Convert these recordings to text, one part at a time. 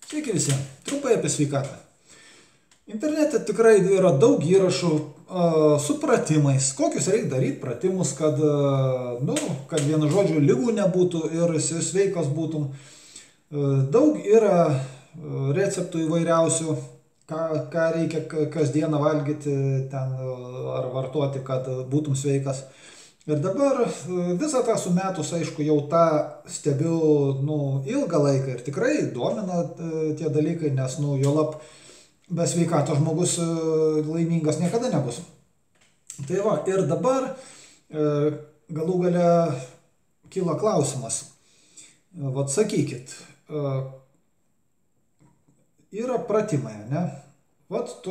Sveiki visi, trumpai apie sveikatą. Internete tikrai yra daug įrašų su pratimais, kokius reikia daryti pratimus, kad vienu žodžiu lygų nebūtų ir sveikas būtum. Daug yra receptų įvairiausių, ką reikia kasdieną valgyti ten ar vartoti, kad būtum sveikas. Ir dabar visą tą sumetus, aišku, jau tą stebiu ilgą laiką ir tikrai domina tie dalykai, nes juolab be sveikatos žmogus laimingas niekada nebus. Tai va, ir dabar galų gale kyla klausimas. Vat sakykit, yra pratimai, ne? Vat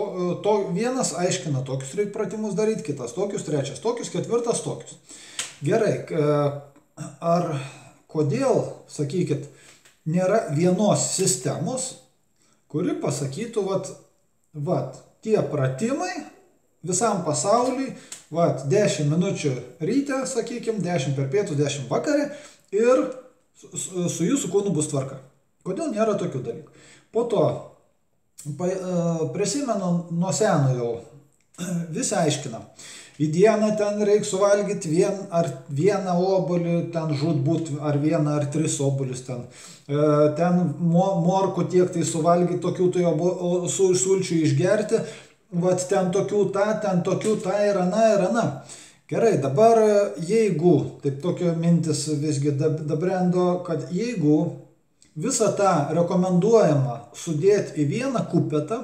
vienas aiškina, tokius reikia pratimus daryti, kitas tokius, trečias tokius, ketvirtas tokius. Gerai, kodėl, sakykit, nėra vienos sistemos, kuri pasakytų, tie pratimai visam pasauliui, 10 minučių ryte, sakykim, 10 per pietus, 10 vakare ir su jūsų kūnu bus tvarka. Kodėl nėra tokių dalykų? Po to prisimenu nuo seno jau, visi aiškina. Į dieną ten reikia suvalgyti vieną obuolį, ten žūtbūt, ar vieną ar 3 obuolius ten. Ten morkų tiek tai suvalgyti, tokių tai sulčių išgerti, ten tokių tą ir ana. Gerai, dabar jeigu, taip tokia mintis visgi dabrendo, kad jeigu visą tą rekomenduojama sudėti į vieną kupetą,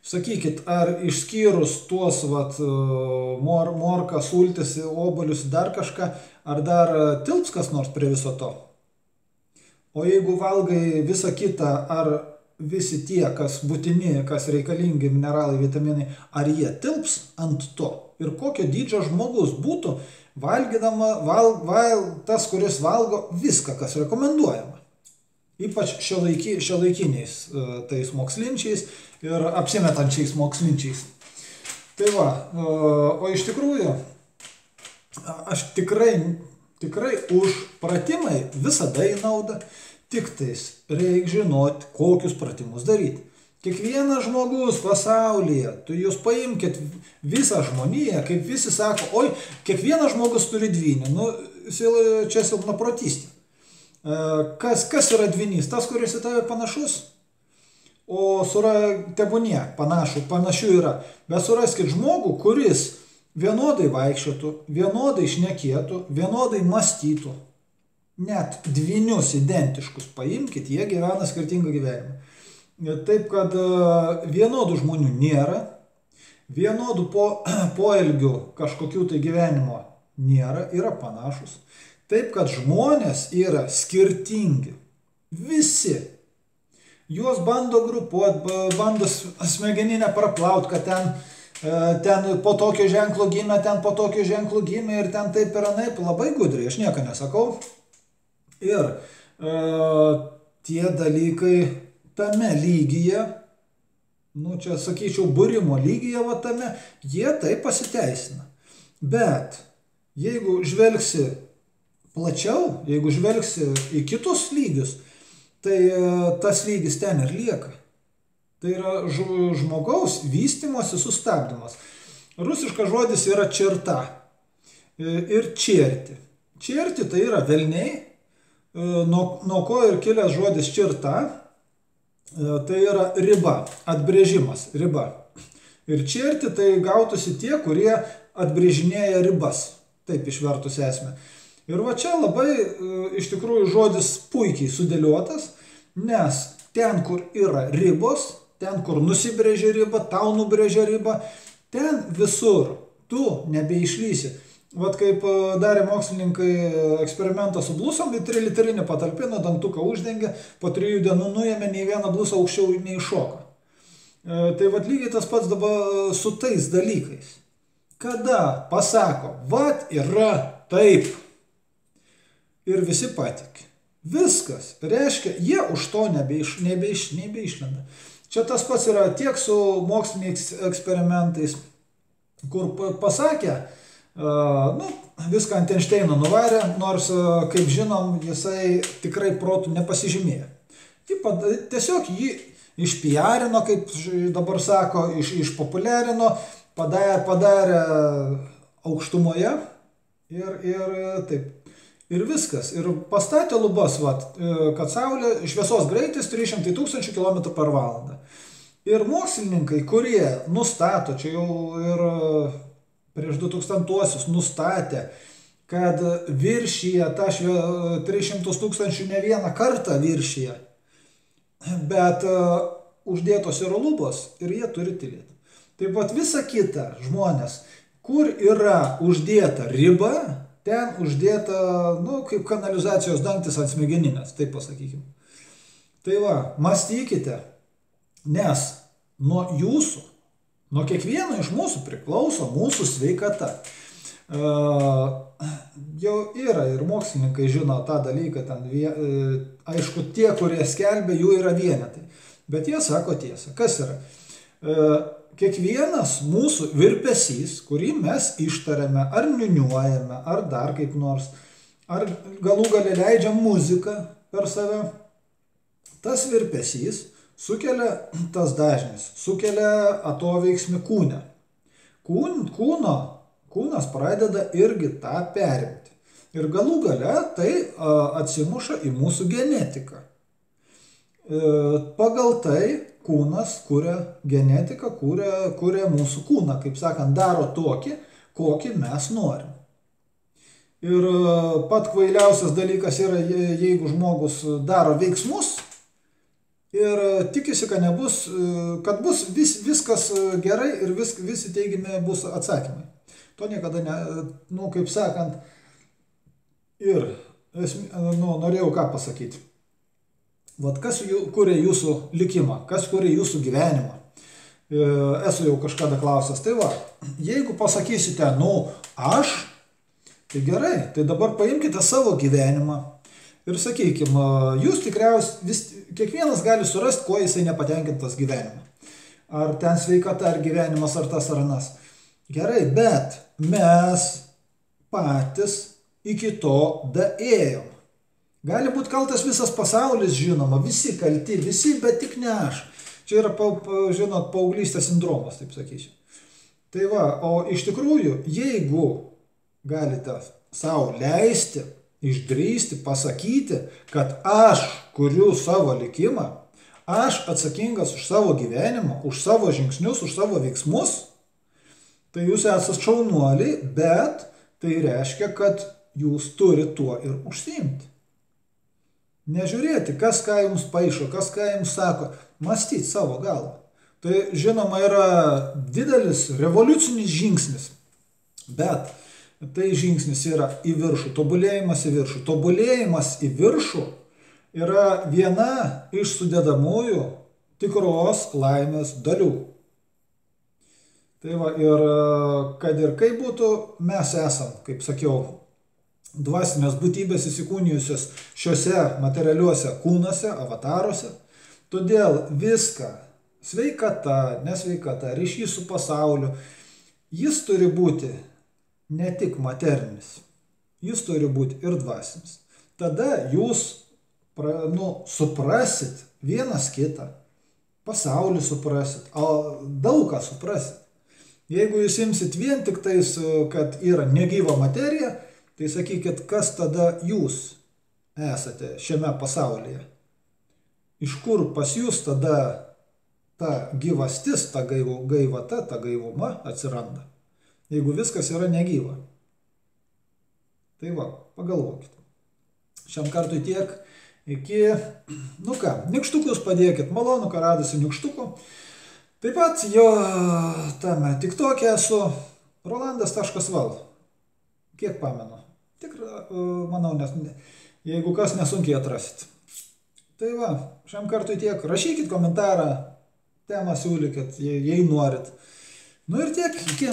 sakykit, ar išskyrus tuos morką, sultis, obuolius, dar kažką, ar dar tilps kas nors prie viso to? O jeigu valgai visą kitą, ar visi tie, kas būtini, kas reikalingi, mineralai, vitaminai, ar jie tilps ant to? Ir kokio dydžio žmogus būtų tas, kuris valgo viską, kas rekomenduojama. Ypač šiuolaikiniais tais mokslinčiais ir apsimetančiais mokslinčiais. Tai va, o iš tikrųjų, aš tikrai už pratimai visada į naudą, tik tais reikia žinoti, kokius pratimus daryti. Kiekvienas žmogus pasaulyje, jūs paimkit visą žmoniją, kaip visi sako, oi, kiekvienas žmogus turi dvynį, čia silpnaprotystė. Kas yra dvynys? Tas, kuris į tave panašus? O tebūnie panašių yra. Bet suraskit žmogų, kuris vienodai vaikščiotų, vienodai šnekėtų, vienodai mąstytų. Net dvynius identiškus paimkit, jie gyvena skirtingą gyvenimą. Taip, kad vienodų žmonių nėra, vienodų poelgių kažkokių tai gyvenimo nėra, yra panašus. Taip, kad žmonės yra skirtingi. Visi. Juos bando grupuoti, bando smegeninę praplauti, kad ten po tokio ženklo gimė, ten po tokio ženklo gimė ir ten taip ir anaip. Labai gudriai, aš nieko nesakau. Ir tie dalykai tame lygyje, čia sakyčiau, būrimo lygyje tame, jie taip pasiteisina. Bet jeigu žvelgsi plačiau, jeigu žvelgsi į kitus lygius, tai tas lygis ten ir lieka. Tai yra žmogaus vystymosi sustabdymas. Rusiškas žodis yra čerta ir čerti. Čerti tai yra velniai, nuo ko ir kilęs žodis čerta, tai yra riba, atbrėžimas, riba. Ir čerti tai gautųsi tie, kurie atbrėžinėja ribas, taip išvertus esmę. Ir čia labai iš tikrųjų žodis puikiai sudėliotas, nes ten, kur yra ribos, ten, kur nusibrėžia ribą, tau nubrėžia ribą, ten visur tu nebeišlysi. Kaip darė mokslininkai eksperimentą su blusom, 3 litrinį patalpino, dantuką uždengė, po 3 dienų nuėmė, nei vieną blusą aukščiau neiššoka. Tai lygiai tas pats dabar su tais dalykais. Kada pasako, yra taip. Ir visi patikė. Viskas. Reiškia, jie už to nebeišlenda. Čia tas pats yra tiek su moksliniais eksperimentais, kur pasakė, viską ant Einšteino nuvarė, nors, kaip žinom, jisai tikrai protų nepasižymėjo. Tiesiog jį išpiarino, kaip dabar sako, išpopuliarino, padarė aukštumoje ir taip. Ir viskas. Ir pastatė lubas, kad Saulė šviesos greitis 300 000 km/h. Ir mokslininkai, kurie nustato, čia jau ir prieš 2000-uosius nustatė, kad viršyje tą 300 000 ne vieną kartą viršyje, bet uždėtos yra lubos ir jie turi tylėti. Taip pat visa kita žmonės, kur yra uždėta riba, ten uždėta, kaip kanalizacijos dangtis ant smegeninės, taip pasakykime. Tai mąstykite, nes nuo jūsų, nuo kiekvieno iš mūsų priklauso mūsų sveikata. Jau yra ir mokslininkai žino tą dalyką, aišku, tie, kurie skelbia, jų yra vienetai, bet jie sako tiesą. Kas yra? Kiekvienas mūsų virpesys, kurį mes ištariame, ar niuniuojame, ar dar kaip nors, ar galų gale leidžiam muziką per save, tas virpesys sukelia, tas dažnis, sukelia atoveiksmį kūne. Kūnas pradeda irgi tą perimti. Ir galų gale tai atsimuša į mūsų genetiką. Pagal tai kūnas kuria genetiką, kuria mūsų kūną, kaip sakant, daro tokį, kokį mes norim. Ir pat kvailiausias dalykas yra, jeigu žmogus daro veiksmus ir tikisi, kad bus viskas gerai ir visi teigiami bus atsakymai. To niekada kaip sakant, ir norėjau ką pasakyti. Kas kuria jūsų likimą, kas kuria jūsų gyvenimą. Esu jau kažkada klausęs. Tai jeigu pasakysite, aš, tai gerai, tai dabar paimkite savo gyvenimą ir sakykime, jūs tikriausiai, kiekvienas gali surasti, kuo jisai nepatenkintas gyvenimą. Ar ten sveikata, ar gyvenimas, ar tas, ar anas. Gerai, bet mes patys iki to daėjom. Gali būti kaltas visas pasaulis, žinoma, visi kalti, visi, bet tik ne aš. Čia yra, žinot, paauglystės sindromas, taip sakysiu. Tai o iš tikrųjų, jeigu galite savo leisti, išdrįsti, pasakyti, kad aš kuriu savo likimą, aš atsakingas už savo gyvenimą, už savo žingsnius, už savo veiksmus, tai jūs esate šaunuoliai, bet tai reiškia, kad jūs turite tuo ir užsiimti. Nežiūrėti, kas ką jums paišo, kas ką jums sako, mąstyti savo galvą. Tai, žinoma, yra didelis revoliucinis žingsnis, bet tai žingsnis yra į viršų, tobulėjimas į viršų. Tobulėjimas į viršų yra viena iš sudedamųjų tikros laimės dalių. Tai ir kad ir kaip būtų, mes esam, kaip sakiau, dvasinės būtybės įsikūnijusios šiuose materialiuose kūnuose, avataruose. Todėl viską, sveikata, nesveikata, ryšys su pasauliu, jis turi būti ne tik materinis, jis turi būti ir dvasinis. Tada jūs suprasit vienas kitą, pasaulį suprasit, daug ką suprasit. Jeigu jūs imsit vien tik tais, kad yra negyva materija, tai sakykit, kas tada jūs esate šiame pasaulyje? Iš kur pas jūs tada ta gyvastis, ta gaivata, ta gaivuma atsiranda? Jeigu viskas yra negyva. Tai pagalvokit. Šiam kartui tiek. Iki, nykštukus padėkit. Malonu, ką radusi nykštukų. Taip pat jo tame TikTok'e esu rolandas.val. Kiek pamenu. Tikrai, manau, jeigu kas nesunkiai atrasit. Tai šiam kartui tiek. Rašykit komentarą, temą siūlykit, jei norit. Ir tiek, iki.